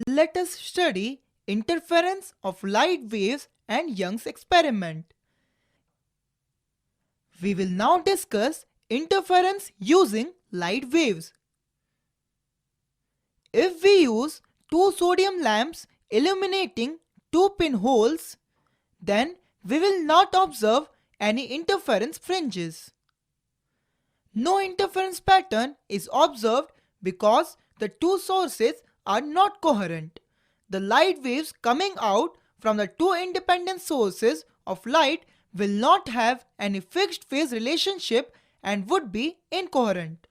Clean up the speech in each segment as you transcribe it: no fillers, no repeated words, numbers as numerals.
Let us study interference of light waves and Young's experiment. We will now discuss interference using light waves. If we use two sodium lamps illuminating two pinholes, then we will not observe any interference fringes. No interference pattern is observed because the two sources are not coherent. The light waves coming out from the two independent sources of light will not have any fixed phase relationship and would be incoherent.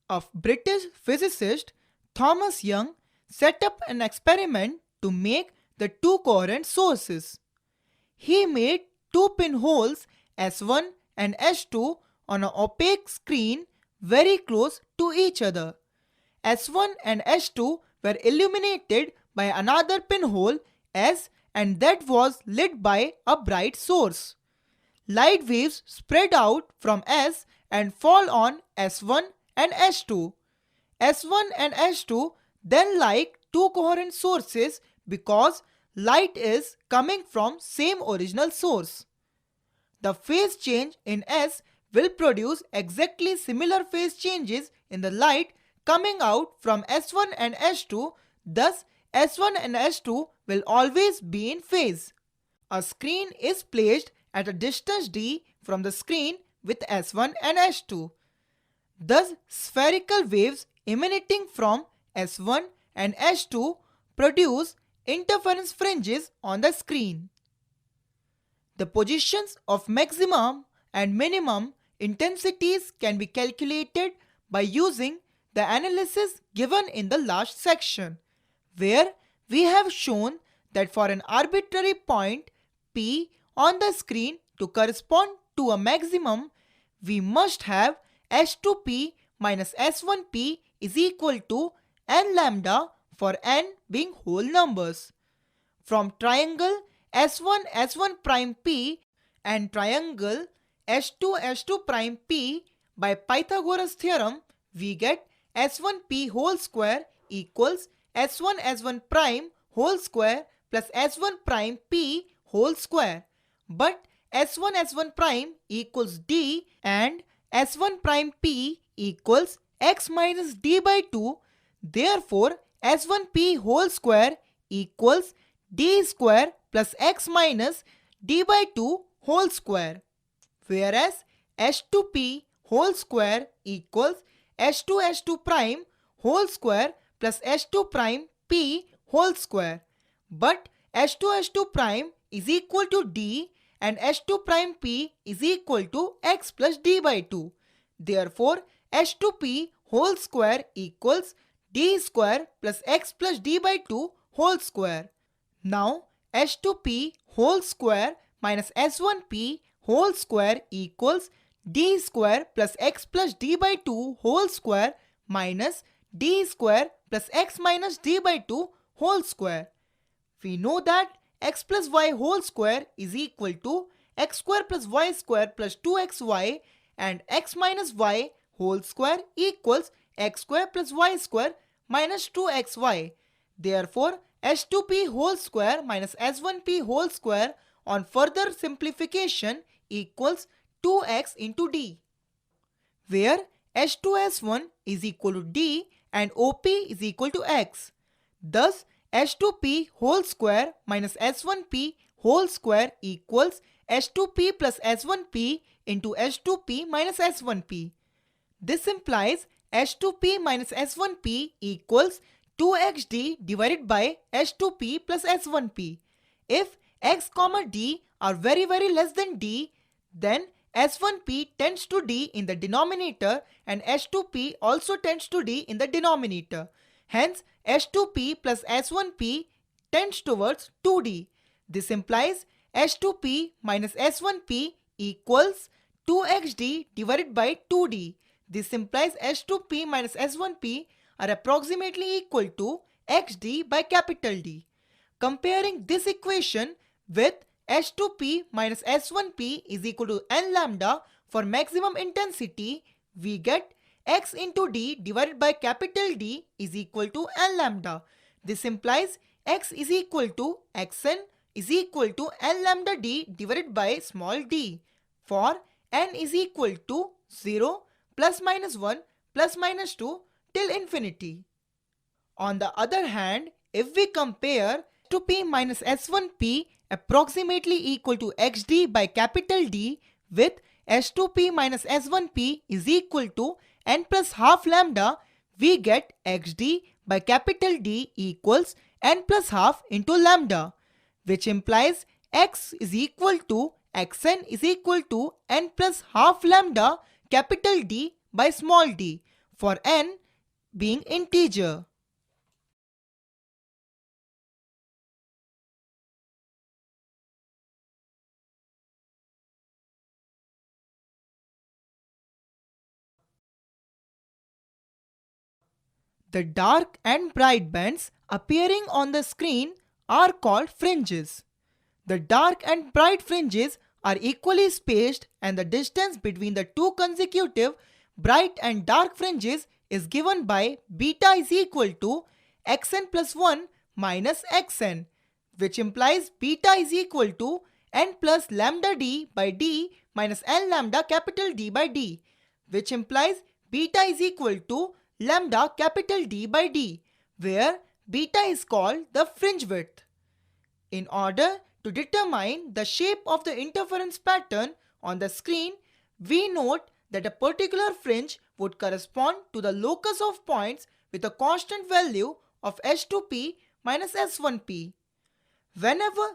Of British physicist Thomas Young set up an experiment to make the two coherent sources. He made two pinholes S1 and S2 on an opaque screen very close to each other. S1 and S2 were illuminated by another pinhole S and that was lit by a bright source. Light waves spread out from S and fall on S1 and S2. S1 and S2 then like two coherent sources because light is coming from same original source. The phase change in S will produce exactly similar phase changes in the light coming out from S1 and S2, thus S1 and S2 will always be in phase. A screen is placed at a distance d from the screen with S1 and S2. Thus, spherical waves emanating from S1 and S2 produce interference fringes on the screen. The positions of maximum and minimum intensities can be calculated by using the analysis given in the last section, where we have shown that for an arbitrary point P on the screen to correspond to a maximum, we must have S2P minus S1P is equal to n lambda for n being whole numbers. From triangle S1 S1 prime P and triangle S2 S2 prime P by Pythagoras theorem, we get S1P whole square equals S1 S1 prime whole square plus S1 prime P whole square. But S1 S1 prime equals D and S1 prime P equals x minus D by 2. Therefore, S1P whole square equals D square plus x minus D by 2 whole square. Whereas S2P whole square equals S2 S2 prime whole square plus S2 prime P whole square. But S2 S2 prime is equal to D and S2 prime P is equal to x plus D by 2. Therefore, S2P whole square equals D square plus x plus D by 2 whole square. Now, S2P whole square minus S1P whole square equals D square plus x plus D by 2 whole square minus D square plus x minus D by 2 whole square. We know that x plus y whole square is equal to x square plus y square plus 2xy and x minus y whole square equals x square plus y square minus 2xy. Therefore, S2P whole square minus S1P whole square on further simplification equals 2x into D, where H2S1 is equal to D and OP is equal to x. Thus, H2P whole square minus S1P whole square equals H2P plus S1P into H2P minus S1P. This implies H2P minus S1P equals 2xd divided by h2p plus s1p. If x comma d are very less than d, then s1p tends to d in the denominator and h2p also tends to d in the denominator. Hence, h2p plus s1p tends towards 2d. This implies h2p minus s1p equals 2xd divided by 2d. This implies h2p minus s1p are approximately equal to xd by capital D. Comparing this equation with h2p minus s1p is equal to n lambda for maximum intensity, we get x into d divided by capital D is equal to n lambda. This implies x is equal to xn is equal to n lambda d divided by small d for n is equal to 0, plus minus 1, plus minus 2 till infinity. On the other hand, if we compare h2p minus s1p approximately equal to xd by capital D with h2p minus s1p is equal to n plus half lambda, we get xd by capital D equals n plus half into lambda, which implies x is equal to xn is equal to n plus half lambda capital D by small d for n being integer. The dark and bright bands appearing on the screen are called fringes. The dark and bright fringes are equally spaced and the distance between the two consecutive bright and dark fringes is given by beta is equal to xn plus 1 minus xn, which implies beta is equal to n plus lambda d by d minus n lambda capital D by d, which implies beta is equal to lambda capital D by d, where beta is called the fringe width. In order to determine the shape of the interference pattern on the screen, we note that a particular fringe would correspond to the locus of points with a constant value of h2p minus s1p. Whenever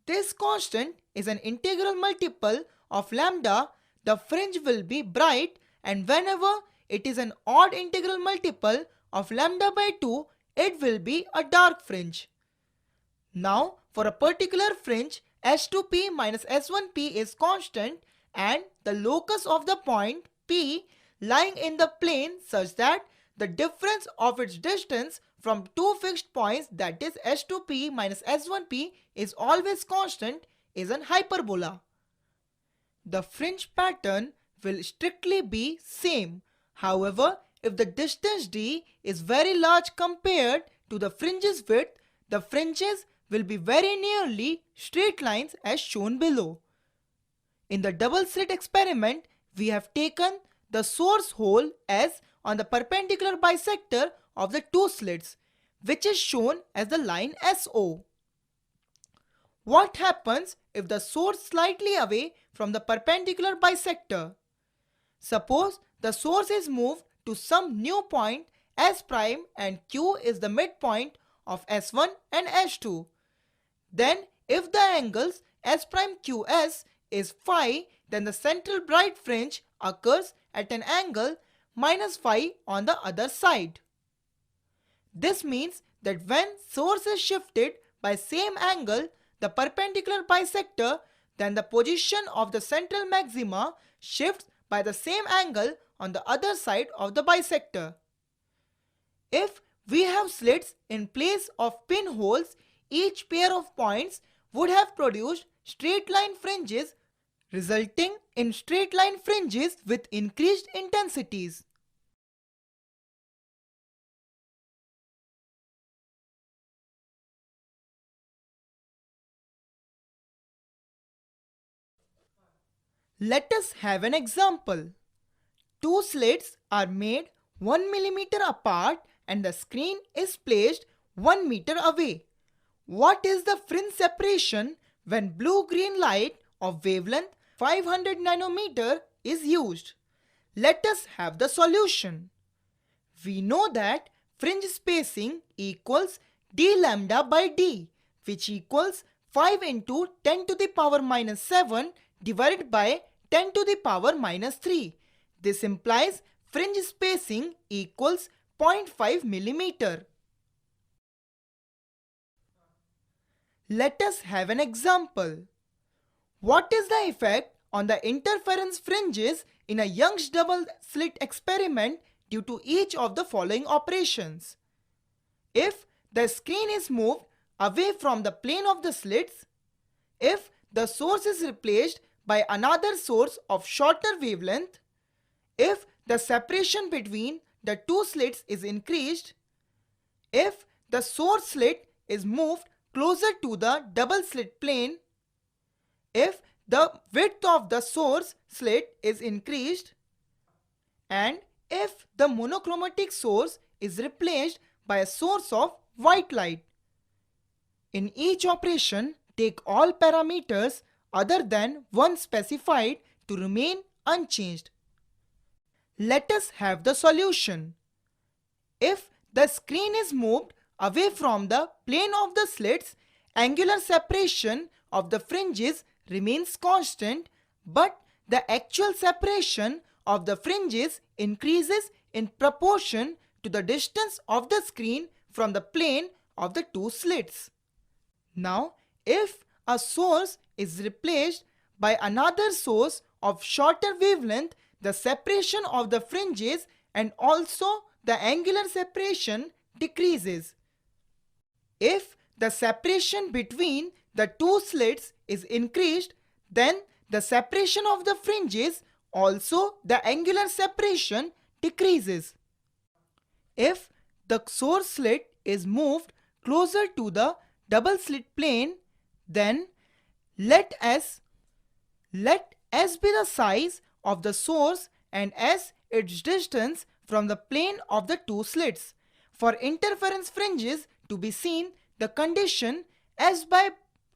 this constant is an integral multiple of lambda, the fringe will be bright, and whenever it is an odd integral multiple of lambda by 2, it will be a dark fringe. Now, for a particular fringe, h2p minus s1p is constant and the locus of the point P lying in the plane such that the difference of its distance from two fixed points, that is h2p minus s1p, is always constant is an hyperbola. The fringe pattern will strictly be same. However, if the distance d is very large compared to the fringe's width, the fringes will be very nearly straight lines as shown below. In the double slit experiment, we have taken the source hole as on the perpendicular bisector of the two slits, which is shown as the line SO. What happens if the source slightly away from the perpendicular bisector? Suppose the source is moved to some new point S prime and Q is the midpoint of S1 and S2. Then if the angles S prime QS is phi, then the central bright fringe occurs at an angle minus phi on the other side. This means that when source is shifted by same angle, the perpendicular bisector, then the position of the central maxima shifts by the same angle on the other side of the bisector. If we have slits in place of pinholes, each pair of points would have produced straight line fringes, resulting in straight line fringes with increased intensities. Let us have an example. Two slits are made 1 millimeter apart and the screen is placed 1 meter away. What is the fringe separation when blue-green light of wavelength 500 nanometer is used? Let us have the solution. We know that fringe spacing equals d lambda by d, which equals 5 into 10 to the power minus 7 divided by 10 to the power minus 3. This implies fringe spacing equals 0.5 millimeter. Let us have an example. What is the effect on the interference fringes in a Young's double slit experiment due to each of the following operations? If the screen is moved away from the plane of the slits, if the source is replaced by another source of shorter wavelength, if the separation between the two slits is increased, if the source slit is moved closer to the double slit plane, if the width of the source slit is increased, and if the monochromatic source is replaced by a source of white light. In each operation, take all parameters other than one specified to remain unchanged. Let us have the solution. If the screen is moved away from the plane of the slits, angular separation of the fringes remains constant, but the actual separation of the fringes increases in proportion to the distance of the screen from the plane of the two slits. Now, if a source is replaced by another source of shorter wavelength, the separation of the fringes and also the angular separation decreases. If the separation between the two slits is increased, then the separation of the fringes, also the angular separation, decreases. If the source slit is moved closer to the double slit plane, then let S be the size of the source and S its distance from the plane of the two slits. For interference fringes to be seen, the condition S by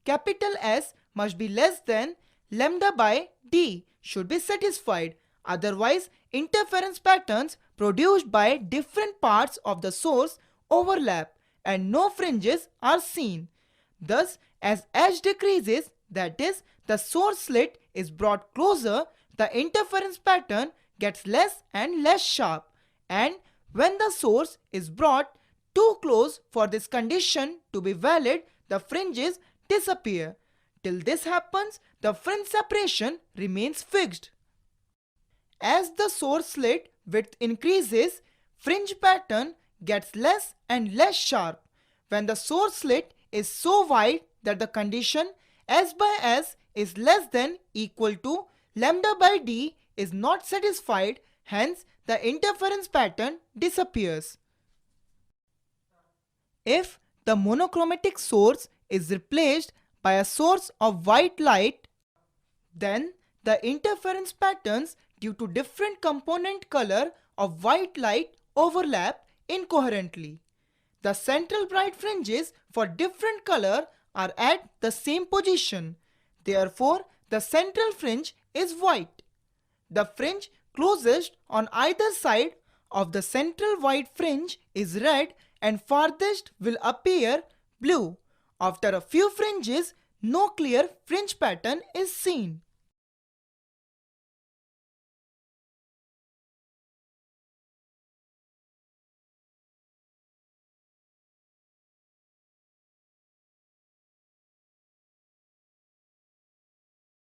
capital S must be less than lambda by d should be satisfied. Otherwise, interference patterns produced by different parts of the source overlap and no fringes are seen. Thus, as S decreases, that is, the source slit is brought closer, the interference pattern gets less and less sharp. And when the source is brought too close for this condition to be valid, the fringes disappear. Till this happens, the fringe separation remains fixed. As the source slit width increases, fringe pattern gets less and less sharp. When the source slit is so wide that the condition S by S is less than equal to lambda by d is not satisfied, hence the interference pattern disappears. If the monochromatic source is replaced by a source of white light, then the interference patterns due to different component color of white light overlap incoherently. The central bright fringes for different color are at the same position. Therefore, the central fringe is white. The fringe closest on either side of the central white fringe is red and farthest will appear blue. After a few fringes, no clear fringe pattern is seen.